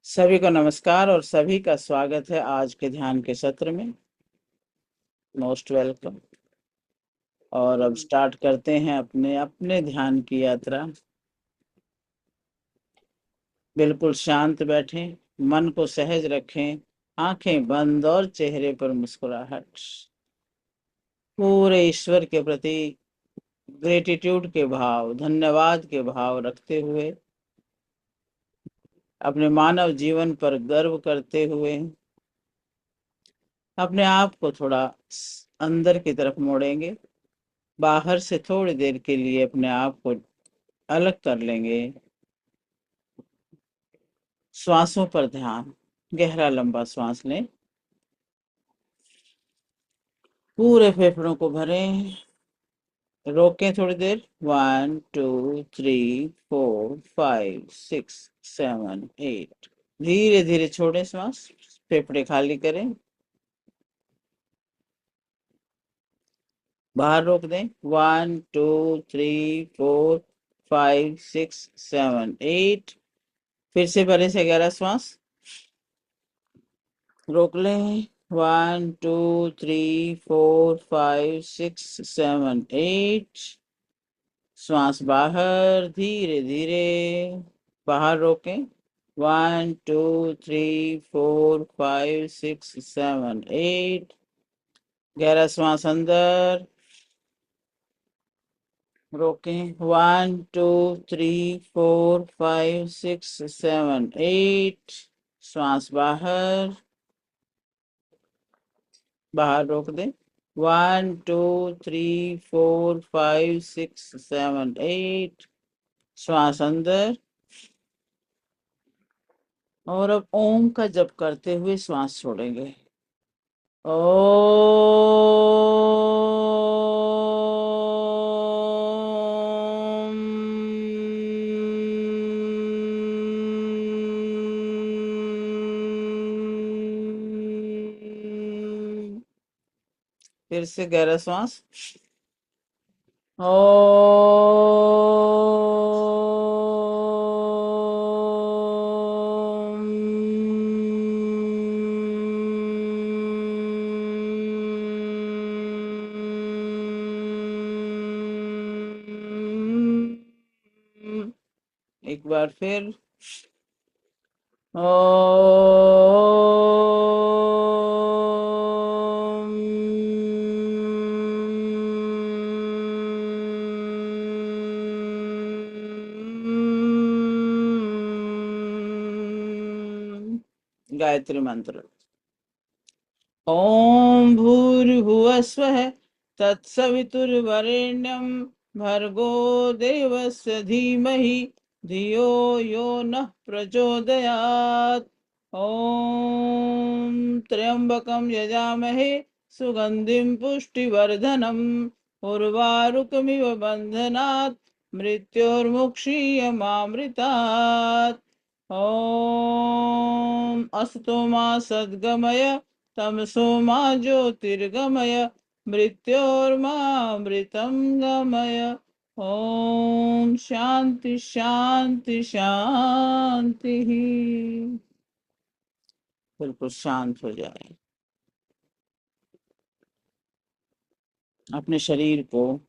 सभी को नमस्कार और सभी का स्वागत है आज के ध्यान के सत्र में। Most welcome. और अब स्टार्ट करते हैं अपने अपने ध्यान की यात्रा। बिल्कुल शांत बैठें, मन को सहज रखें, आंखें बंद और चेहरे पर मुस्कुराहट। पूरे ईश्वर के प्रति ग्रेटिट्यूड के भाव, धन्यवाद के भाव रखते हुए, अपने मानव जीवन पर गर्व करते हुए अपने आप को थोड़ा अंदर की तरफ मोड़ेंगे। बाहर से थोड़ी देर के लिए अपने आप को अलग कर लेंगे। श्वासों पर ध्यान। गहरा लंबा श्वास लें, पूरे फेफड़ों को भरें, रोकें थोड़ी देर। 1 2 3 4 5 6 7 8। धीरे धीरे छोड़ें श्वास, फेफड़े खाली करें, बाहर रोक दें। 1 2 3 4 5 6 7 8। फिर से भरें से 11 श्वास, रोक लें। 1 2 3 4 5 6 7 8। श्वास बाहर, धीरे धीरे बाहर रोकें। 1 2 3 4 5 6 7 8। 11 श्वास अंदर, रोकें। 1 2 3 4 5 6 7 8। श्वास बाहर, बाहर रोक दें। 1 2 3 4 5 6 7 8। श्वास अंदर। और अब ओम का जप करते हुए श्वास छोड़ेंगे। ओम। फिर से गहरा श्वास। एक बार फिर। गायत्री मंत्र। ओम भूर्भुवः स्वः तत्सवितुर्वरेण्यं भर्गो देवस्य धीमहि धियो यो नः प्रचोदयात्। ओम त्र्यंबकं यजामहे सुगंधिं पुष्टिवर्धनम् उर्वारुकमिव बन्धनात् मृत्योर्मुक्षीयमामृतात्। ओम असतो मा सद्गमय तमसो मा ज्योतिर्गमय मृत्योर्मामृतं गमय। ओम शांति शांति शांति। बिल्कुल शांत हो जाए। अपने शरीर को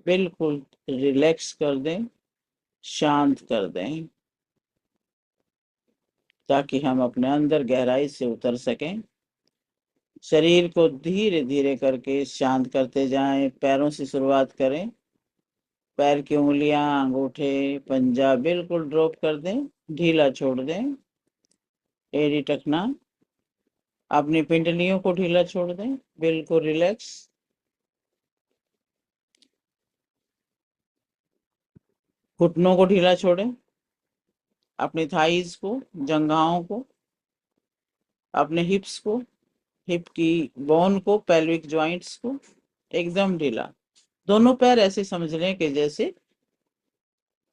बिल्कुल रिलैक्स कर दें, शांत कर दें, ताकि हम अपने अंदर गहराई से उतर सकें। शरीर को धीरे धीरे करके शांत करते जाएं। पैरों से शुरुआत करें। पैर की उंगलियां, अंगूठे, पंजा बिल्कुल ड्रॉप कर दें, ढीला छोड़ दें। एड़ी टखना, अपनी पिंडलियों को ढीला छोड़ दें, बिल्कुल रिलैक्स। घुटनों को ढीला छोड़ें, अपनी थाइज को, जंघाओं को, अपने हिप्स को, हिप की बोन को, पेल्विक जॉइंट्स को एकदम ढीला। दोनों पैर ऐसे समझ लें कि जैसे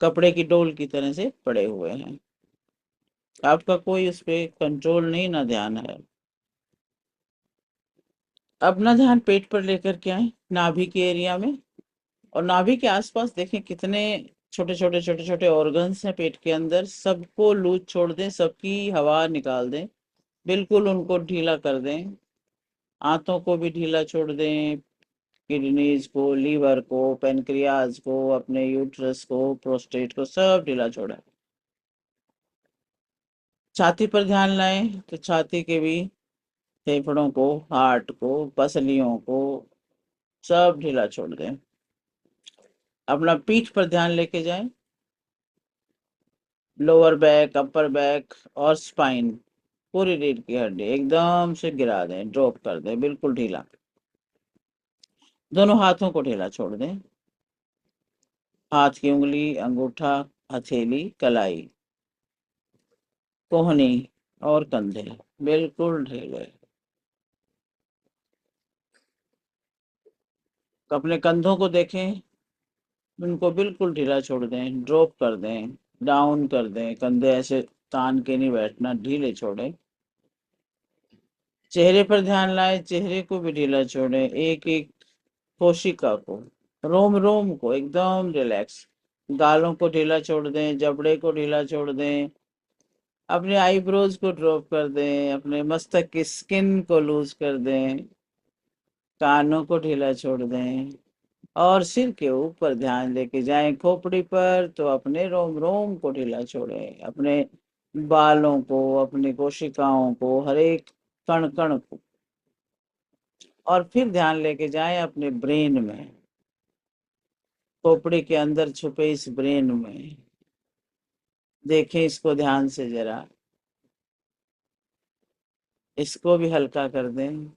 कपड़े की डोल की तरह से पड़े हुए हैं। आपका कोई उस पर कंट्रोल नहीं, ना ध्यान है। अपना ध्यान पेट पर लेकर के आए, नाभि के एरिया में, और नाभि के आसपास देखें कितने छोटे छोटे छोटे छोटे ऑर्गन्स हैं पेट के अंदर, सबको लूज छोड़ दें, सबकी हवा निकाल दें, बिल्कुल उनको ढीला कर दें। आंतों को भी ढीला छोड़ दें, किडनीज को, लीवर को, पेनक्रियाज को, अपने यूट्रस को, प्रोस्टेट को, सब ढीला छोड़ा। छाती पर ध्यान लाएं तो छाती के भी, फेफड़ों को, हार्ट को, पसलियों को, सब ढीला छोड़ दें। अपना पीठ पर ध्यान लेके जाएं, लोअर बैक, अपर बैक और स्पाइन, पूरी रीढ़ की हड्डी एकदम से गिरा दें, ड्रॉप कर दें, बिल्कुल ढीला। दोनों हाथों को ढीला छोड़ दें, हाथ की उंगली, अंगूठा, हथेली, कलाई, कोहनी और कंधे बिल्कुल ढीले। अपने कंधों को देखें, उनको बिल्कुल ढीला छोड़ दें, ड्रॉप कर दें, डाउन कर दें, कंधे ऐसे तान के नहीं बैठना, ढीले छोड़ें। चेहरे पर ध्यान लाएं, चेहरे को भी ढीला छोड़ें, एक एक कोशिका को, रोम रोम को एकदम रिलैक्स। गालों को ढीला छोड़ दें, जबड़े को ढीला छोड़ दें, अपने आईब्रोज को ड्रॉप कर दें, अपने मस्तक की स्किन को लूज कर दें, कानों को ढीला छोड़ दें और सिर के ऊपर ध्यान लेके जाएं खोपड़ी पर, तो अपने रोम रोम को ढीला छोड़ें, अपने बालों को, अपनी कोशिकाओं को, हर एक कण कण को। और फिर ध्यान लेके जाएं अपने ब्रेन में, खोपड़ी के अंदर छुपे इस ब्रेन में, देखें इसको ध्यान से जरा, इसको भी हल्का कर दें।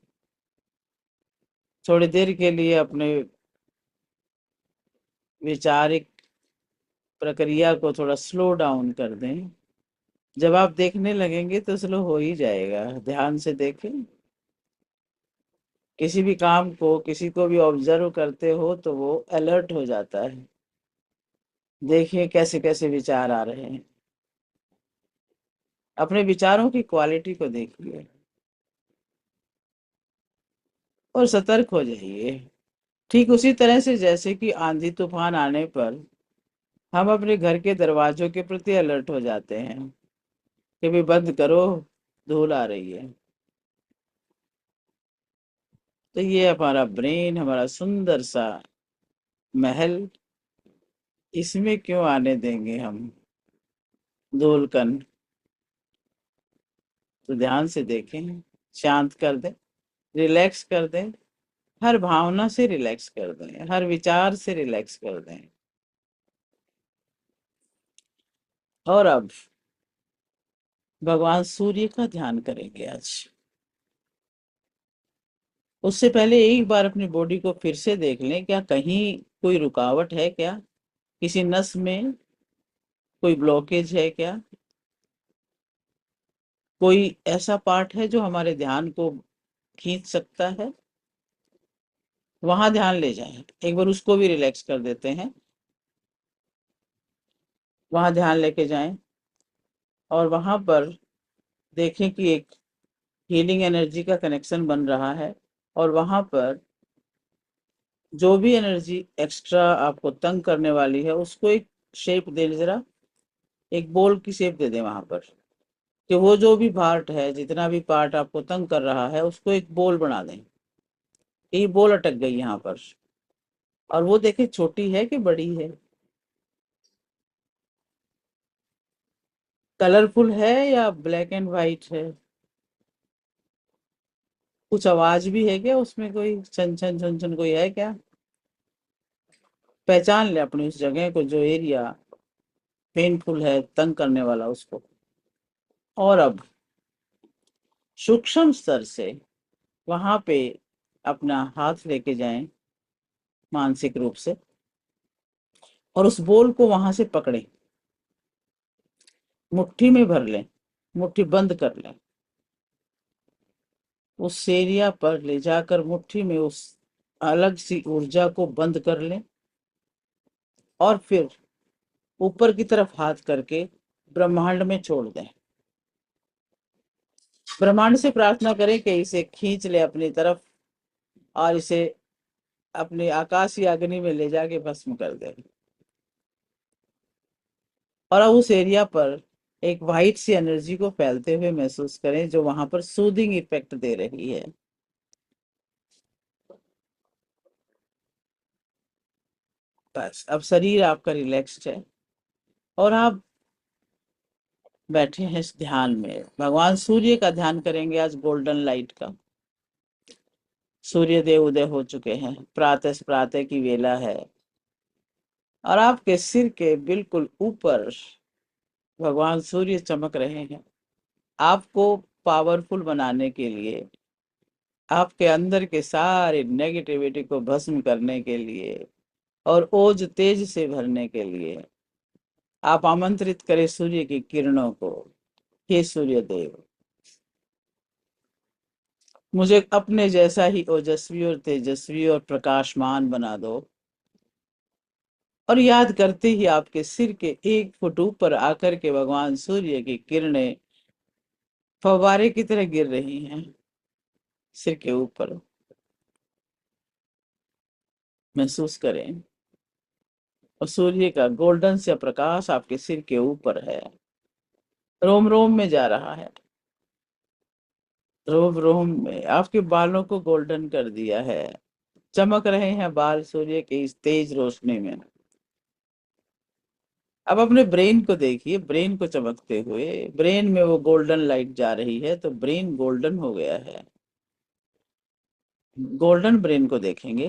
थोड़ी देर के लिए अपने वैचारिक प्रक्रिया को थोड़ा स्लो डाउन कर दें। जब आप देखने लगेंगे तो स्लो हो ही जाएगा, ध्यान से देखें। किसी भी काम को, किसी को भी ऑब्जर्व करते हो तो वो अलर्ट हो जाता है। देखिए कैसे कैसे विचार आ रहे हैं, अपने विचारों की क्वालिटी को देखिए और सतर्क हो जाइए। ठीक उसी तरह से जैसे कि आंधी तूफान आने पर हम अपने घर के दरवाजों के प्रति अलर्ट हो जाते हैं कि भी बंद करो, धूल आ रही है। तो ये हमारा ब्रेन, हमारा सुंदर सा महल, इसमें क्यों आने देंगे हम धूलकण। तो ध्यान से देखें, शांत कर दें, रिलैक्स कर दें, हर भावना से रिलैक्स कर दें, हर विचार से रिलैक्स कर दें। और अब भगवान सूर्य का ध्यान करेंगे आज। उससे पहले एक बार अपनी बॉडी को फिर से देख लें, क्या कहीं कोई रुकावट है क्या, किसी नस में कोई ब्लॉकेज है क्या, कोई ऐसा पार्ट है जो हमारे ध्यान को खींच सकता है। वहां ध्यान ले जाएं, एक बार उसको भी रिलैक्स कर देते हैं। वहां ध्यान लेके जाएं और वहां पर देखें कि एक हीलिंग एनर्जी का कनेक्शन बन रहा है, और वहां पर जो भी एनर्जी एक्स्ट्रा आपको तंग करने वाली है उसको एक शेप दे, जरा एक बॉल की शेप दे दें वहां पर, कि वो जो भी पार्ट है, जितना भी पार्ट आपको तंग कर रहा है, उसको एक बॉल बना दें। ये बॉल अटक गई यहाँ पर, और वो देखें छोटी है कि बड़ी है, कलरफुल है या ब्लैक एंड व्हाइट है, कुछ आवाज भी है क्या उसमें, कोई छन छन छन छन कोई है क्या। पहचान ले अपनी उस जगह को, जो एरिया पेनफुल है, तंग करने वाला, उसको। और अब सूक्ष्म स्तर से वहां पे अपना हाथ लेके जाएं मानसिक रूप से, और उस बोल को वहां से पकड़े, मुट्ठी में भर लें, मुट्ठी बंद कर लें, उस एरिया पर ले जाकर मुट्ठी में उस अलग सी ऊर्जा को बंद कर लें, और फिर ऊपर की तरफ हाथ करके ब्रह्मांड में छोड़ दें। ब्रह्मांड से प्रार्थना करें कि इसे खींच ले अपनी तरफ, और इसे अपने आकाशीय अग्नि में ले जाके भस्म कर दे। और अब उस एरिया पर एक वाइट सी एनर्जी को फैलते हुए महसूस करें जो वहां पर सूदिंग इफेक्ट दे रही है। बस अब शरीर आपका रिलैक्स्ड है और आप बैठे हैं इस ध्यान में। भगवान सूर्य का ध्यान करेंगे आज, गोल्डन लाइट का। सूर्य देव उदय हो चुके हैं, प्रातः प्रातः की वेला है और आपके सिर के बिल्कुल ऊपर भगवान सूर्य चमक रहे हैं। आपको पावरफुल बनाने के लिए, आपके अंदर के सारे नेगेटिविटी को भस्म करने के लिए और ओज तेज से भरने के लिए आप आमंत्रित करें सूर्य की किरणों को। हे सूर्य देव, मुझे अपने जैसा ही ओजस्वी और तेजस्वी और प्रकाशमान बना दो। और याद करते ही आपके सिर के 1 फुट ऊपर आकर के भगवान सूर्य की किरणें फव्वारे की तरह गिर रही हैं सिर के ऊपर। महसूस करें और सूर्य का गोल्डन से प्रकाश आपके सिर के ऊपर है, रोम रोम में जा रहा है। रोम रोम में आपके बालों को गोल्डन कर दिया है, चमक रहे हैं बाल सूर्य की इस तेज रोशनी में। अब अपने ब्रेन को देखिए, ब्रेन को चमकते हुए, ब्रेन में वो गोल्डन लाइट जा रही है तो ब्रेन गोल्डन हो गया है। गोल्डन ब्रेन को देखेंगे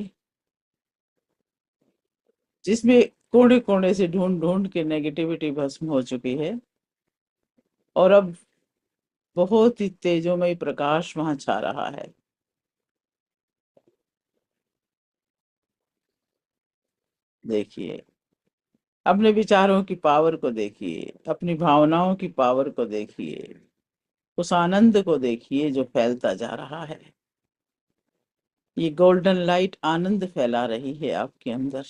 जिसमें कोने कोने से ढूंढ ढूंढ के नेगेटिविटी भस्म हो चुकी है और अब बहुत ही तेजोमय प्रकाश वहां छा रहा है। देखिए, अपने विचारों की पावर को देखिए, अपनी भावनाओं की पावर को देखिए, उस आनंद को देखिए जो फैलता जा रहा है। ये गोल्डन लाइट आनंद फैला रही है आपके अंदर।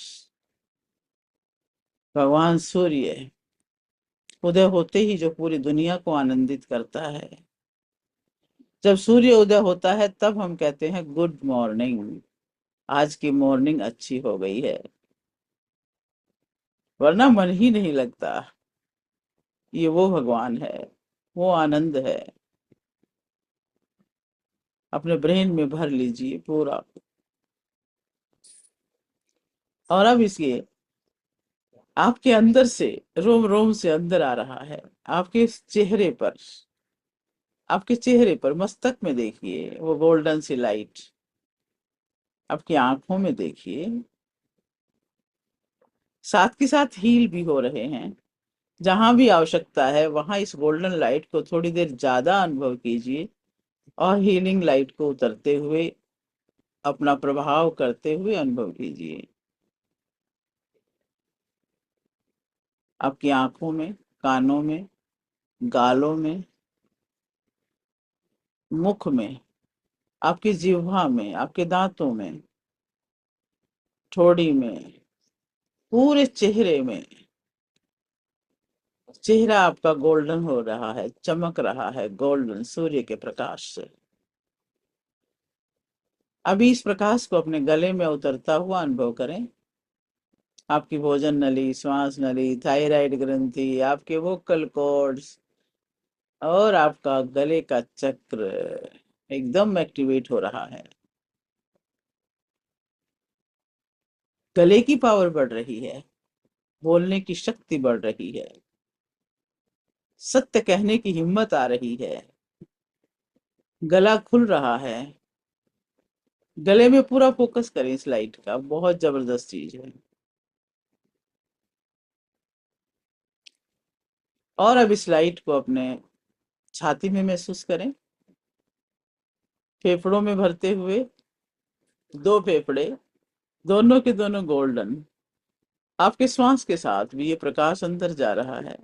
भगवान सूर्य उदय होते ही जो पूरी दुनिया को आनंदित करता है। जब सूर्य उदय होता है तब हम कहते हैं गुड मॉर्निंग, आज की मॉर्निंग अच्छी हो गई है, वरना मन ही नहीं लगता। ये वो भगवान है, वो आनंद है। अपने ब्रेन में भर लीजिए पूरा। और अब इसके आपके अंदर से, रोम रोम से अंदर आ रहा है। आपके इस चेहरे पर, आपके चेहरे पर मस्तक में देखिए वो गोल्डन सी लाइट। आपकी आंखों में देखिए, साथ के साथ हील भी हो रहे हैं। जहां भी आवश्यकता है वहां इस गोल्डन लाइट को थोड़ी देर ज्यादा अनुभव कीजिए और हीलिंग लाइट को उतरते हुए, अपना प्रभाव करते हुए अनुभव कीजिए। आपकी आंखों में, कानों में, गालों में, मुख में, आपकी जिह्वा में, आपके दांतों में, ठोड़ी में, पूरे चेहरे में। चेहरा आपका गोल्डन हो रहा है, चमक रहा है गोल्डन सूर्य के प्रकाश से। अभी इस प्रकाश को अपने गले में उतरता हुआ अनुभव करें। आपकी भोजन नली, श्वास नली, थायराइड ग्रंथि, आपके वोकल कॉर्ड्स और आपका गले का चक्र एकदम एक्टिवेट हो रहा है। गले की पावर बढ़ रही है, बोलने की शक्ति बढ़ रही है, सत्य कहने की हिम्मत आ रही है, गला खुल रहा है। गले में पूरा फोकस करें इस लाइट का, बहुत जबरदस्त चीज है। और अब इस लाइट को अपने छाती में महसूस करें, फेफड़ों में भरते हुए। 2 फेफड़े, दोनों के दोनों गोल्डन। आपके श्वास के साथ भी ये प्रकाश अंदर जा रहा है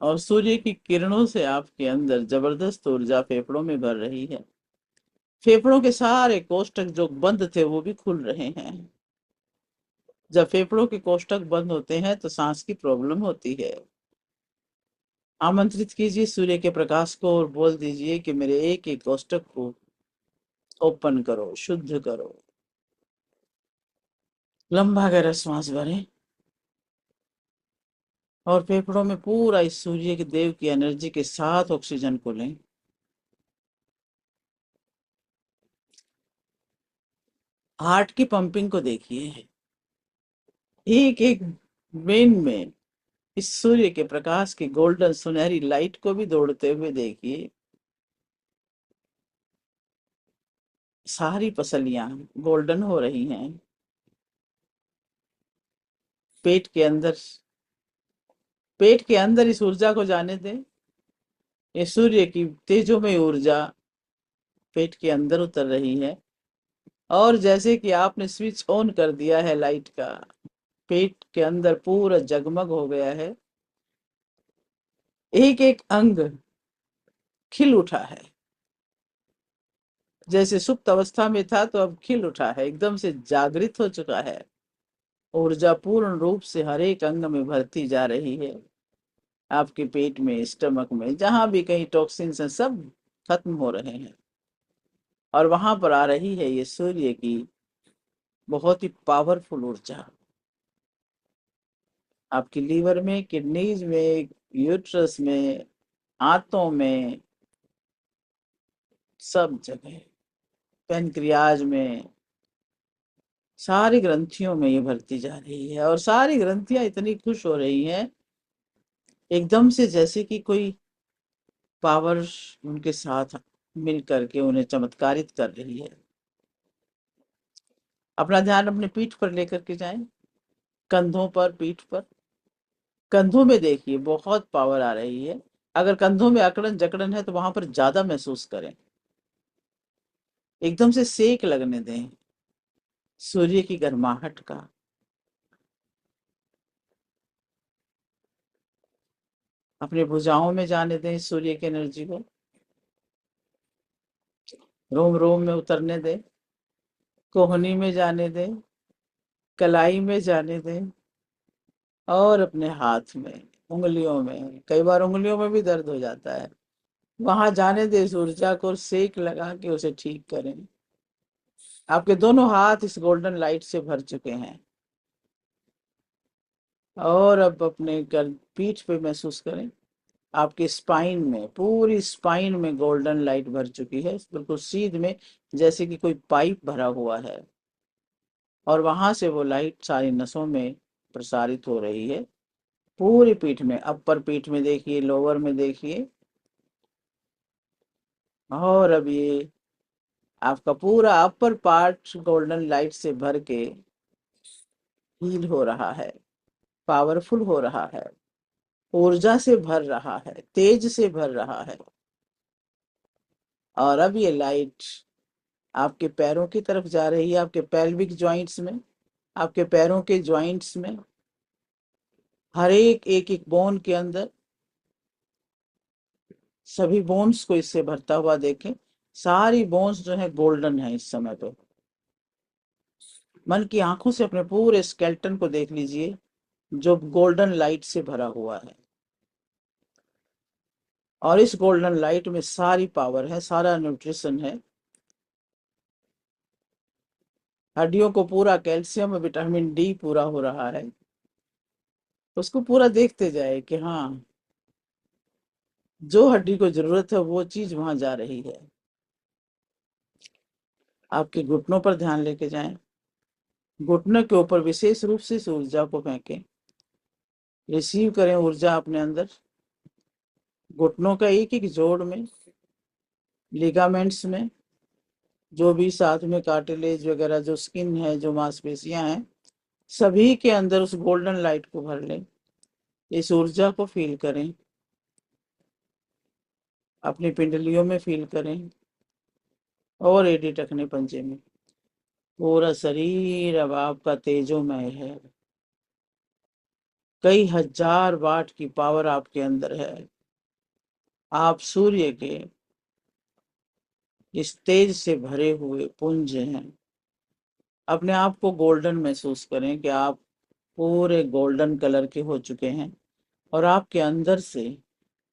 और सूर्य की किरणों से आपके अंदर जबरदस्त ऊर्जा फेफड़ों में भर रही है। फेफड़ों के सारे कोष्ठक जो बंद थे वो भी खुल रहे हैं। जब फेफड़ों के कोष्ठक बंद होते हैं तो सांस की प्रॉब्लम होती है। आमंत्रित कीजिए सूर्य के प्रकाश को और बोल दीजिए कि मेरे एक एक कोष्ठक को ओपन करो, शुद्ध करो। लंबा गहरा श्वास भरें और फेफड़ों में पूरा इस सूर्य के देव की एनर्जी के साथ ऑक्सीजन को लें। हार्ट की पंपिंग को देखिए, एक एक वेन में इस सूर्य के प्रकाश की गोल्डन सुनहरी लाइट को भी दौड़ते हुए देखिए। सारी पसलियां गोल्डन हो रही हैं। पेट के अंदर, पेट के अंदर इस ऊर्जा को जाने दें। ये सूर्य की तेजोमय ऊर्जा पेट के अंदर उतर रही है, और जैसे कि आपने स्विच ऑन कर दिया है लाइट का, पेट के अंदर पूरा जगमग हो गया है। एक एक अंग खिल उठा है, जैसे सुप्त अवस्था में था तो अब खिल उठा है, एकदम से जागृत हो चुका है। ऊर्जा पूर्ण रूप से हर एक अंग में भरती जा रही है। आपके पेट में, स्टमक में, जहां भी कहीं टॉक्सिन्स हैं, सब खत्म हो रहे हैं। और वहां पर आ रही है ये सूर्य की बहुत ही पावरफुल ऊर्जा। आपकी लीवर में, किडनीज में, यूट्रस में, आंतों में, सब जगह, पेनक्रियाज में, सारी ग्रंथियों में ये भरती जा रही है। और सारी ग्रंथियां इतनी खुश हो रही हैं, एकदम से जैसे कि कोई पावर उनके साथ मिल करके उन्हें चमत्कारित कर रही है। अपना ध्यान अपने पीठ पर लेकर के जाएं, कंधों पर, पीठ पर। कंधों में देखिए बहुत पावर आ रही है। अगर कंधों में अकड़न जकड़न है तो वहां पर ज्यादा महसूस करें। एकदम से सेक लगने दें सूर्य की गर्माहट का। अपने भुजाओं में जाने दें सूर्य की एनर्जी को, रोम रोम में उतरने दें, कोहनी में जाने दें, कलाई में जाने दें, और अपने हाथ में, उंगलियों में, कई बार उंगलियों में भी दर्द हो जाता है, वहां जाने दें इस ऊर्जा को, और सेक लगा के उसे ठीक करें। आपके दोनों हाथ इस गोल्डन लाइट से भर चुके हैं। और अब अपने पीठ पे महसूस करें, आपके स्पाइन में, पूरी स्पाइन में गोल्डन लाइट भर चुकी है, बिल्कुल सीध में, जैसे कि कोई पाइप भरा हुआ है। और वहां से वो लाइट सारी नसों में प्रसारित हो रही है, पूरी पीठ में, अपर पीठ में देखिए, लोअर में देखिए। और अब ये आपका पूरा अपर पार्ट गोल्डन लाइट से भर के हील हो रहा है, पावरफुल हो रहा है, ऊर्जा से भर रहा है, तेज से भर रहा है। और अब ये लाइट आपके पैरों की तरफ जा रही है, आपके पेल्विक जॉइंट्स में, आपके पैरों के जॉइंट्स में, हर एक बोन के अंदर, सभी बोन्स को इससे भरता हुआ देखें। सारी बोन्स जो है गोल्डन है इस समय पे। मन की आंखों से अपने पूरे स्केल्टन को देख लीजिए, जो गोल्डन लाइट से भरा हुआ है। और इस गोल्डन लाइट में सारी पावर है, सारा न्यूट्रिशन है। हड्डियों को पूरा कैल्शियम और विटामिन डी पूरा हो रहा है। उसको पूरा देखते जाए कि हाँ, जो हड्डी को जरूरत है वो चीज वहां जा रही है। आपके घुटनों पर ध्यान लेके जाएं, घुटनों के ऊपर विशेष रूप से इस ऊर्जा को फेंकें, रिसीव करें ऊर्जा अपने अंदर। घुटनों का एक एक जोड़ में, लिगामेंट्स में, जो भी साथ में कार्टिलेज वगैरह, जो स्किन है, जो मांसपेशियां हैं, सभी के अंदर उस गोल्डन लाइट को भर लें, इस ऊर्जा को फील करें, अपनी पिंडलियों में फील करें, और एडी टखने पंजे में। पूरा शरीर अब आपका तेजोमय है, कई हजार वाट की पावर आपके अंदर है। आप सूर्य के इस तेज से भरे हुए पुंज हैं। अपने आप को गोल्डन महसूस करें कि आप पूरे गोल्डन कलर के हो चुके हैं, और आपके अंदर से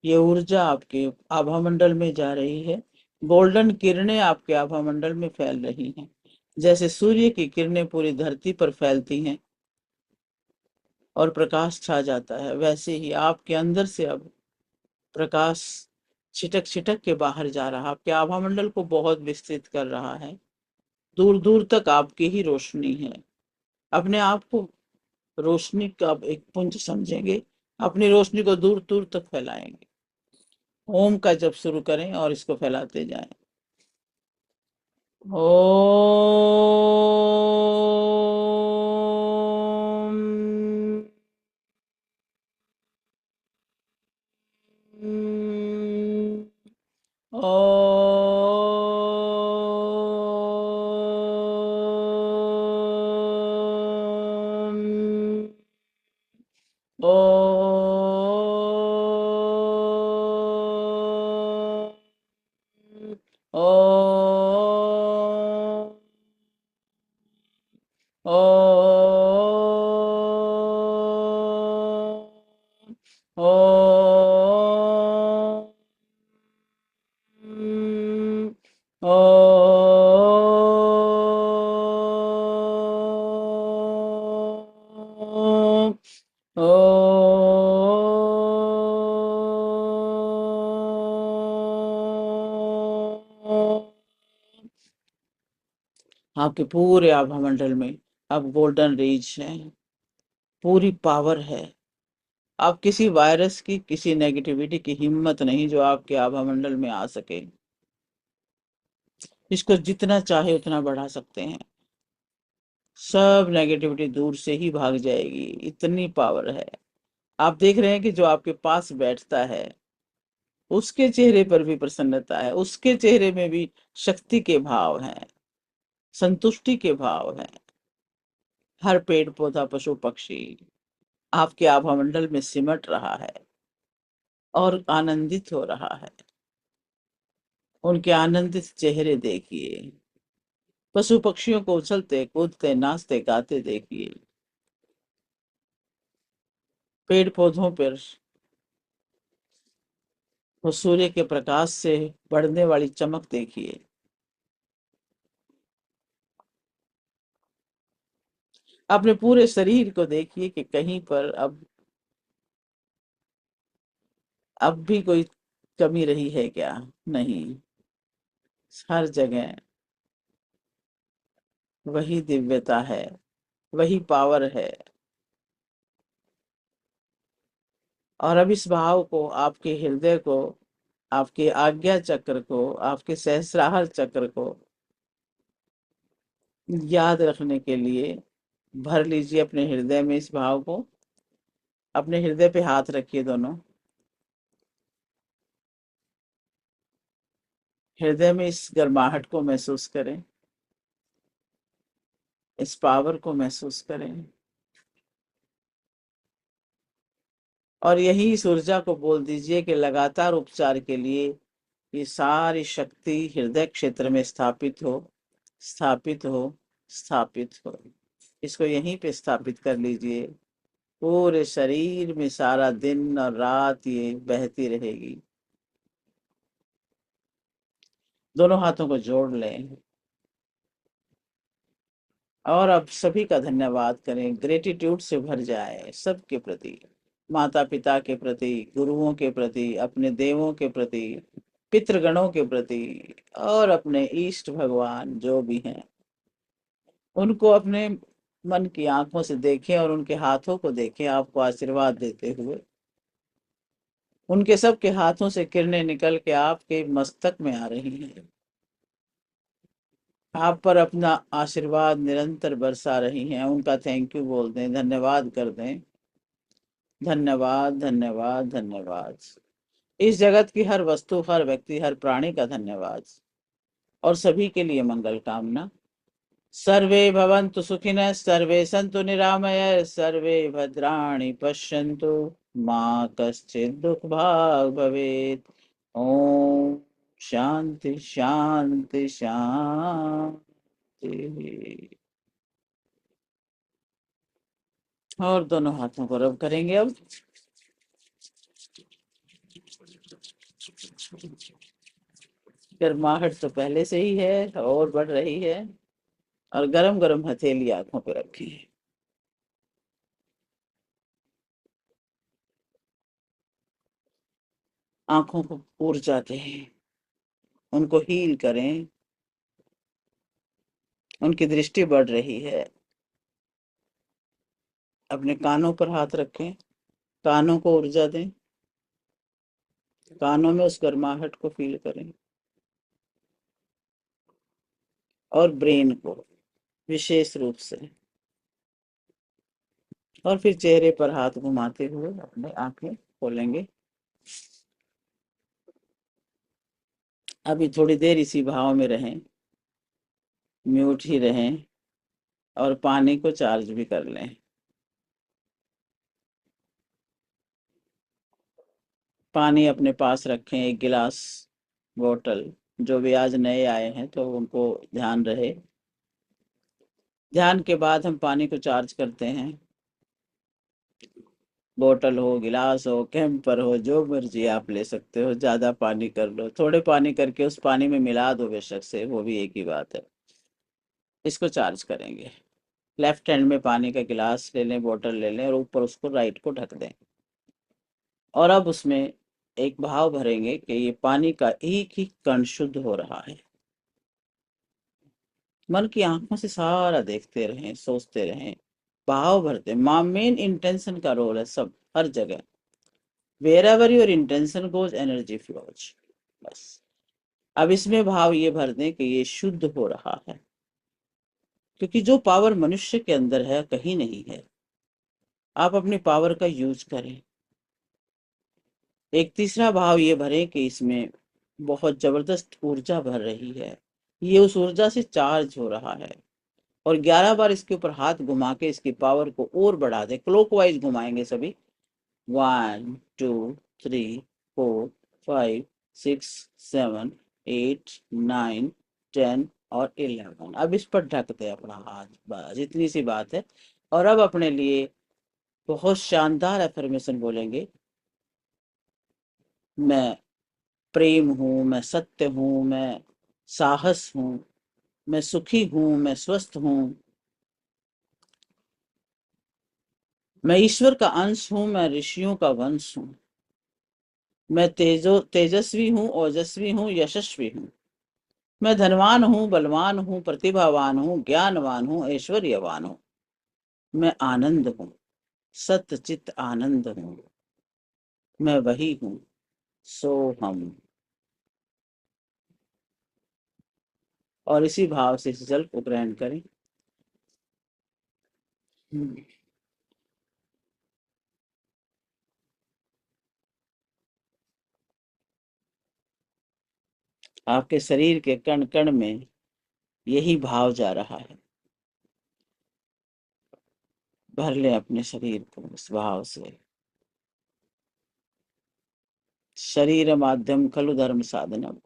ये ऊर्जा आपके आभा मंडल में जा रही है। गोल्डन किरणें आपके आभा मंडल में फैल रही हैं, जैसे सूर्य की किरणें पूरी धरती पर फैलती हैं। और प्रकाश छा जाता है, वैसे ही आपके अंदर से अब प्रकाश छिटक छिटक के बाहर जा रहा, आपके आभा मंडल को बहुत विस्तृत कर रहा है। दूर दूर तक आपकी ही रोशनी है। अपने आप को रोशनी का एक पुंज समझेंगे, अपनी रोशनी को दूर दूर तक फैलाएंगे। ओम का जप शुरू करें और इसको फैलाते जाएं। ओम। ओम। ओम। ओम। ओम। ओम। ओम। आपके पूरे आभा मंडल में अब गोल्डन रेज है, पूरी पावर है। आप किसी वायरस की, किसी नेगेटिविटी की हिम्मत नहीं जो आपके आभा मंडल में आ सके। इसको जितना चाहे उतना बढ़ा सकते हैं, सब नेगेटिविटी दूर से ही भाग जाएगी, इतनी पावर है। आप देख रहे हैं कि जो आपके पास बैठता है उसके चेहरे पर भी प्रसन्नता है, उसके चेहरे में भी शक्ति के भाव हैं, संतुष्टि के भाव हैं। हर पेड़ पौधा पशु पक्षी आपके आभा मंडल में सिमट रहा है और आनंदित हो रहा है। उनके आनंदित चेहरे देखिए, पशु पक्षियों को उछलते कूदते नाचते गाते देखिए, पेड़ पौधों पर वो सूर्य के प्रकाश से बढ़ने वाली चमक देखिए। अपने पूरे शरीर को देखिए कि कहीं पर अब भी कोई कमी रही है क्या? नहीं, हर जगह वही दिव्यता है, वही पावर है। और अब इस भाव को, आपके हृदय को, आपके आज्ञा चक्र को, आपके सहस्रार चक्र को याद रखने के लिए भर लीजिए अपने हृदय में इस भाव को। अपने हृदय पे हाथ रखिए दोनों, हृदय में इस गर्माहट को महसूस करें, इस पावर को महसूस करें। और यही इस ऊर्जा को बोल दीजिए कि लगातार उपचार के लिए ये सारी शक्ति हृदय क्षेत्र में स्थापित हो, स्थापित हो, स्थापित हो। इसको यहीं पे स्थापित कर लीजिए। पूरे शरीर में सारा दिन और रात ये बहती रहेगी। दोनों हाथों को जोड़ लें और अब सभी का धन्यवाद करें, ग्रेटिट्यूड से भर जाए सबके प्रति, माता पिता के प्रति, गुरुओं के प्रति, अपने देवों के प्रति, पितृगणों के प्रति, और अपने इष्ट भगवान जो भी हैं उनको अपने मन की आंखों से देखें और उनके हाथों को देखें आपको आशीर्वाद देते हुए। उनके सबके हाथों से किरणें निकल के आपके मस्तक में आ रही हैं, आप पर अपना आशीर्वाद निरंतर बरसा रही हैं। उनका थैंक यू बोल दें, धन्यवाद कर दें। धन्यवाद, धन्यवाद, धन्यवाद। इस जगत की हर वस्तु, हर व्यक्ति, हर प्राणी का धन्यवाद। और सभी के लिए मंगल कामना। सर्वे भवन्तु सुखिनः, सर्वे सन्तु निरामय, सर्वे भद्राणि पश्यन्तु, मा कश्चित् दुःखभाग् भवेत्। ओम शांति शांति शांति। और दोनों हाथों को रब करेंगे अब। गर्माहट तो पहले से ही है और बढ़ रही है। और गरम गरम हथेली आंखों पे रखी है। आंखों को ऊर्जा दें, उनको हील करें। उनकी दृष्टि बढ़ रही है। अपने कानों पर हाथ रखें, कानों को ऊर्जा दें, कानों में उस गर्माहट को फील करें, और ब्रेन को विशेष रूप से। और फिर चेहरे पर हाथ घुमाते हुए अपने आंखें खोलेंगे। अभी थोड़ी देर इसी भाव में रहें, म्यूट ही रहें, और पानी को चार्ज भी कर लें। पानी अपने पास रखें, 1 गिलास, बोतल। जो भी आज नए आए हैं तो उनको ध्यान रहे। ध्यान के बाद हम पानी को चार्ज करते हैं। बोतल हो, गिलास हो, कैंपर हो, जो मर्जी आप ले सकते हो। ज्यादा पानी कर लो, थोड़े पानी करके उस पानी में मिला दो बेशक से, वो भी एक ही बात है। इसको चार्ज करेंगे। लेफ्ट हैंड में पानी का गिलास ले लें, बोतल ले लें, और ऊपर उसको राइट को ढक दें। और अब उसमें एक भाव भरेंगे कि ये पानी का एक ही कण शुद्ध हो रहा है। मन की आंखों से सारा देखते रहें, सोचते रहें, भाव भरते। मेन इंटेंशन का रोल है सब, हर जगह। Where your intention goes, energy flows. बस अब इसमें भाव ये भर दें कि ये शुद्ध हो रहा है, क्योंकि जो पावर मनुष्य के अंदर है कहीं नहीं है। आप अपनी पावर का यूज करें। एक तीसरा भाव ये भरें कि इसमें बहुत जबरदस्त ऊर्जा भर रही है, ये उस ऊर्जा से चार्ज हो रहा है। और 11 बार इसके ऊपर हाथ घुमा के इसकी पावर को और बढ़ा दें। क्लॉकवाइज घुमाएंगे सभी। 1 2 3 4 5 6 7 8 9 10 और 11। अब इस पर ढक दे अपना हाथ, बस इतनी सी बात है। और अब अपने लिए बहुत शानदार एफर्मेशन बोलेंगे। मैं प्रेम हूँ, मैं सत्य हूँ, मैं साहस हूँ, मैं सुखी हूँ, मैं स्वस्थ हूँ, मैं ईश्वर का अंश हूँ, मैं ऋषियों का वंश हूँ, मैं तेजस्वी हूँ, ओजस्वी हूँ, यशस्वी हूँ, मैं धनवान हूँ, बलवान हूँ, प्रतिभावान हूँ, ज्ञानवान हूँ, ऐश्वर्यवान हूँ, मैं आनंद हूँ, सत्य चित आनंद हूँ, मैं वही हूँ, सो हम। और इसी भाव से इस जल को ग्रहण करें। आपके शरीर के कण कण में यही भाव जा रहा है। भर ले अपने शरीर को इस भाव से। शरीर माध्यम खलु धर्म साधनम।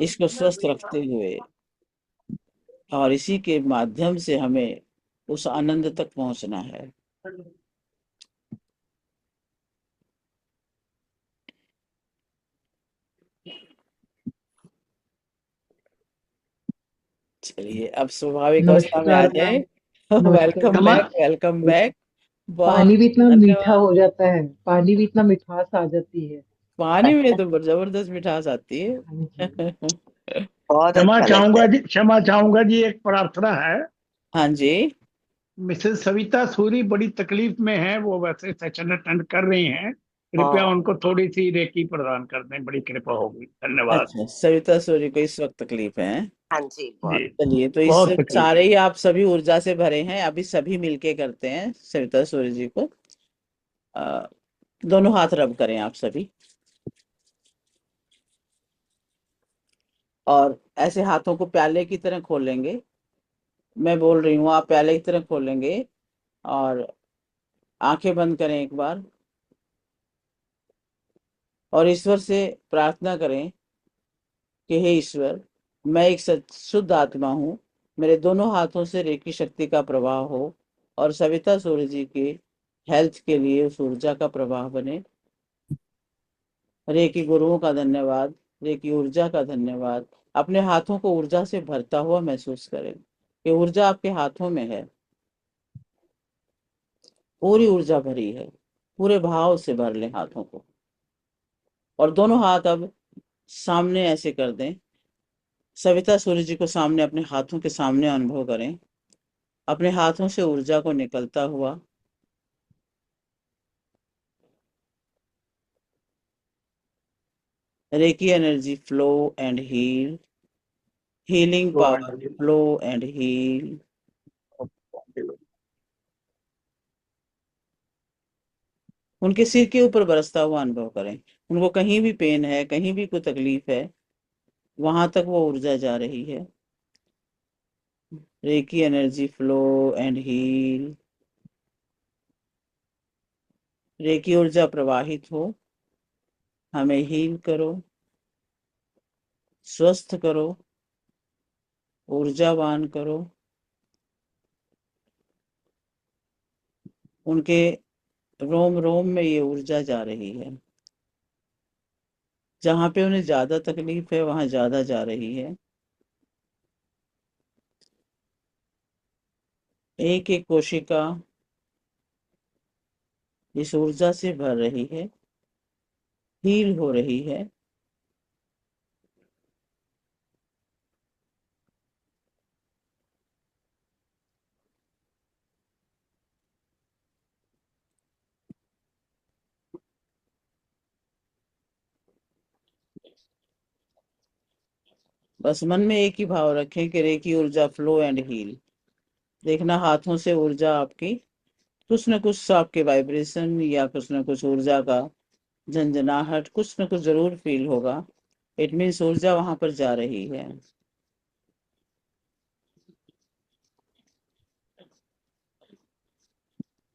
इसको स्वस्थ रखते हुए और इसी के माध्यम से हमें उस आनंद तक पहुंचना है। चलिए अब स्वाभाविक अवस्था में आ नमस्कार जाए। मैम। नमस्कार वेलकम क्षमा। Back, welcome back. बहुत पानी भी इतना मीठा धन्यवाद। हो जाता है, पानी भी इतना मिठास आ जाती है। पानी में तो जबरदस्त मिठास आती है। हाँ जी। बहुत क्षमा अच्छा लगता चाहूंगा है। जी, क्षमा चाहूंगा जी, एक प्रार्थना है। हाँ जी। मिसेस सविता सूरी बड़ी तकलीफ में है, वो वैसे सेशन अटेंड कर रही हैं। कृपया हाँ उनको थोड़ी सी रेकी प्रदान कर दें, बड़ी कृपा होगी। धन्यवाद अच्छा, सविता सूर्य को इस वक्त तकलीफ है। हाँ जी, जी। बहुत। चलिए, तो इस बहुत तकलीफ सारे है। ही आप सभी ऊर्जा से भरे हैं। अभी सभी मिलके करते हैं सविता सूर्य जी को। अ, दोनों हाथ रब करें आप सभी, और ऐसे हाथों को प्याले की तरह खोलेंगे। मैं बोल रही हूँ, आप प्याले की तरह खोलेंगे और आंखें बंद करें एक बार, और ईश्वर से प्रार्थना करें कि हे ईश्वर, मैं एक शुद्ध आत्मा हूँ। मेरे दोनों हाथों से रेकी शक्ति का प्रवाह हो, और सविता सूर्य जी के हेल्थ के लिए उस ऊर्जा का प्रवाह बने। रेकी गुरुओं का धन्यवाद, रेकी ऊर्जा का धन्यवाद। अपने हाथों को ऊर्जा से भरता हुआ महसूस करें कि ऊर्जा आपके हाथों में है, पूरी ऊर्जा भरी है। पूरे भाव से भर लें हाथों को, और दोनों हाथ अब सामने ऐसे कर दें। सविता सूर्य जी को सामने अपने हाथों के सामने अनुभव करें, अपने हाथों से ऊर्जा को निकलता हुआ reiki energy flow and heal, healing power flow and heal. उनके सिर के ऊपर बरसता हुआ अनुभव करें। उनको कहीं भी पेन है, कहीं भी कोई तकलीफ है, वहां तक वो ऊर्जा जा रही है। Reiki energy flow and heal, reiki ऊर्जा प्रवाहित हो, हमें हील करो, स्वस्थ करो, ऊर्जावान करो। उनके रोम रोम में ये ऊर्जा जा रही है। जहां पे उन्हें ज्यादा तकलीफ है वहां ज्यादा जा रही है। एक एक कोशिका इस ऊर्जा से भर रही है, हील हो रही है। बस मन में एक ही भाव रखें कि रेकी ऊर्जा फ्लो एंड हील। देखना हाथों से ऊर्जा आपकी कुछ न कुछ आपके वाइब्रेशन या कुछ न कुछ ऊर्जा का झंझनाहट कुछ न कुछ जरूर फील होगा। इट मीन्स ऊर्जा वहां पर जा रही है।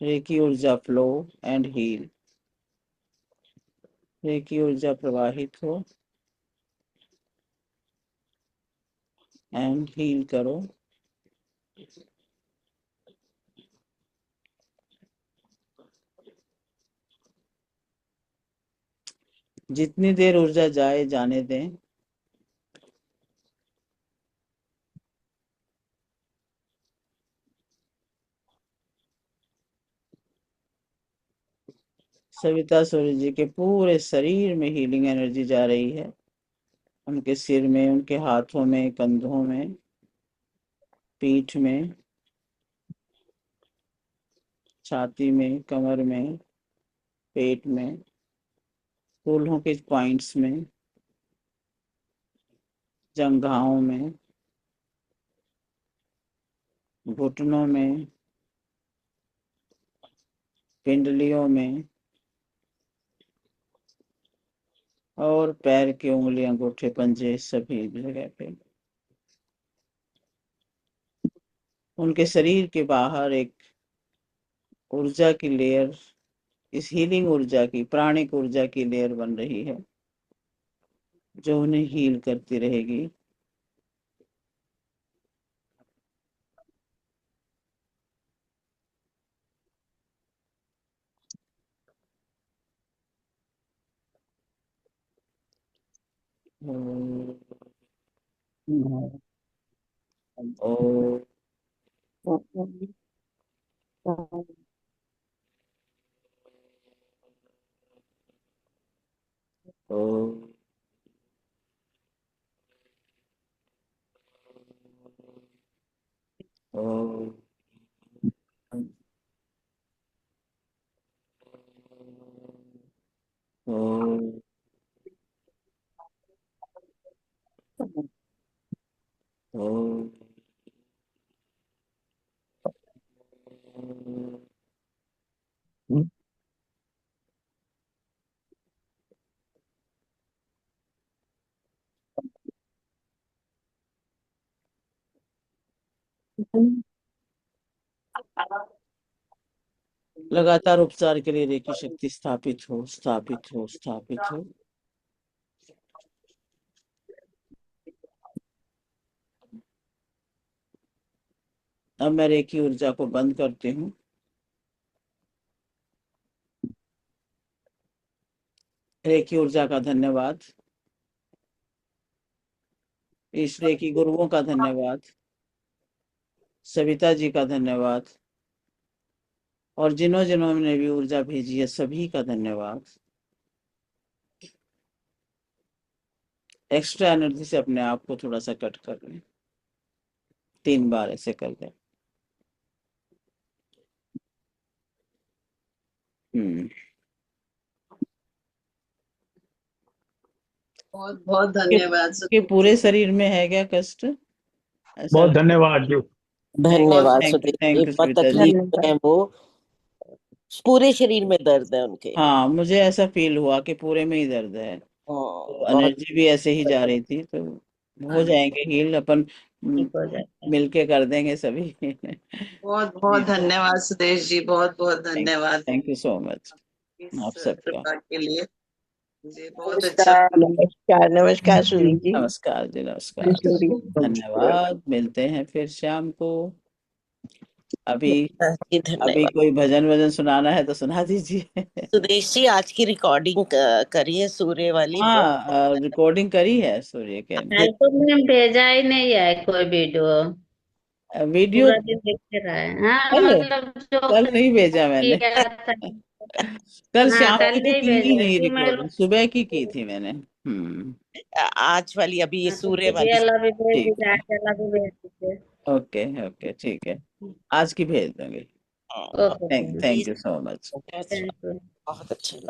रेकी ऊर्जा फ्लो एंड हील, रेकी ऊर्जा प्रवाहित हो एंड हील करो। जितनी देर ऊर्जा जाए जाने दें। सविता सूर्य जी के पूरे शरीर में हीलिंग एनर्जी जा रही है। उनके सिर में, उनके हाथों में, कंधों में, पीठ में, छाती में, कमर में, पेट में, कूल्हों के पॉइंट्स में, जंघाओं में, घुटनों में, पिंडलियों में, और पैर की उंगलियां, अंगूठे, पंजे, सभी जगह पे। उनके शरीर के बाहर एक ऊर्जा की लेयर, इस हीलिंग ऊर्जा की, प्राणिक ऊर्जा की लेयर बन रही है जो उन्हें हील करती रहेगी। ओम ओम ओम ओम ओम ओम लगातार उपचार के लिए रेकी शक्ति स्थापित हो, स्थापित हो, स्थापित हो। अब मैं रेकी ऊर्जा को बंद करती हूँ। रेकी ऊर्जा का धन्यवाद, इस रेकी गुरुओं का धन्यवाद, सविता जी का धन्यवाद, और जिन्हों जिन्होंने भी ऊर्जा भेजी है सभी का धन्यवाद। एक्स्ट्रा एनर्जी से अपने आप को थोड़ा सा कट कर लें, 3 बार ऐसे कर लें। हम्म। बहुत बहुत के, धन्यवाद के पूरे शरीर में है क्या कष्ट? ऐसा बहुत धन्यवाद जी। धन्यवाद thank you, Sudhir ji, thank you बहुत सुनीता जी। तकलीफ में है वो, पूरे शरीर में दर्द है उनके। हाँ, मुझे ऐसा फील हुआ कि पूरे में ही दर्द है, तो बहुत एनर्जी भी ऐसे ही जा रही थी, तो हो जाएंगे हील अपन, ठीक हो जाए। मिलके कर देंगे सभी। बहुत बहुत धन्यवाद सुदेश जी, बहुत बहुत धन्यवाद थैंक यू सो मच इस आप सबका। कृपा के लिए। जी बहुत अच्छा। नमस्कार नमस्कार सुधीर जी। नमस्कार जी, नमस्कार, धन्यवाद। मिलते हैं फिर शाम को। अभी जी अभी धन्यवाद। कोई भजन वजन सुनाना है तो सुना दीजिए। सुदेश जी आज की रिकॉर्डिंग करिए सूर्य वाली। हाँ, रिकॉर्डिंग करी है सूर्य के। तो मैंने भेजा ही नहीं है कोई वीडियो, वीडियो पूरा दिन देखते रहे। हाँ कल मतलब जो कल नहीं भेजा मैंने। किया था। कल हाँ शाम कल की तो नहीं की ही भेजा नहीं कि मैं रिकॉर्डिंग, सुबह की थी मैंने। आज वाली अभी ये हाँ, तो सूर्य ये वाली। वाला भी भेज ठीक दीजिए, है, आज वाला भी भेज दीजिए। ओके ओके, ठीक है, आज की भेज देंगे। Okay thank you so much. बहुत थैंक यू। अच्छा लगा।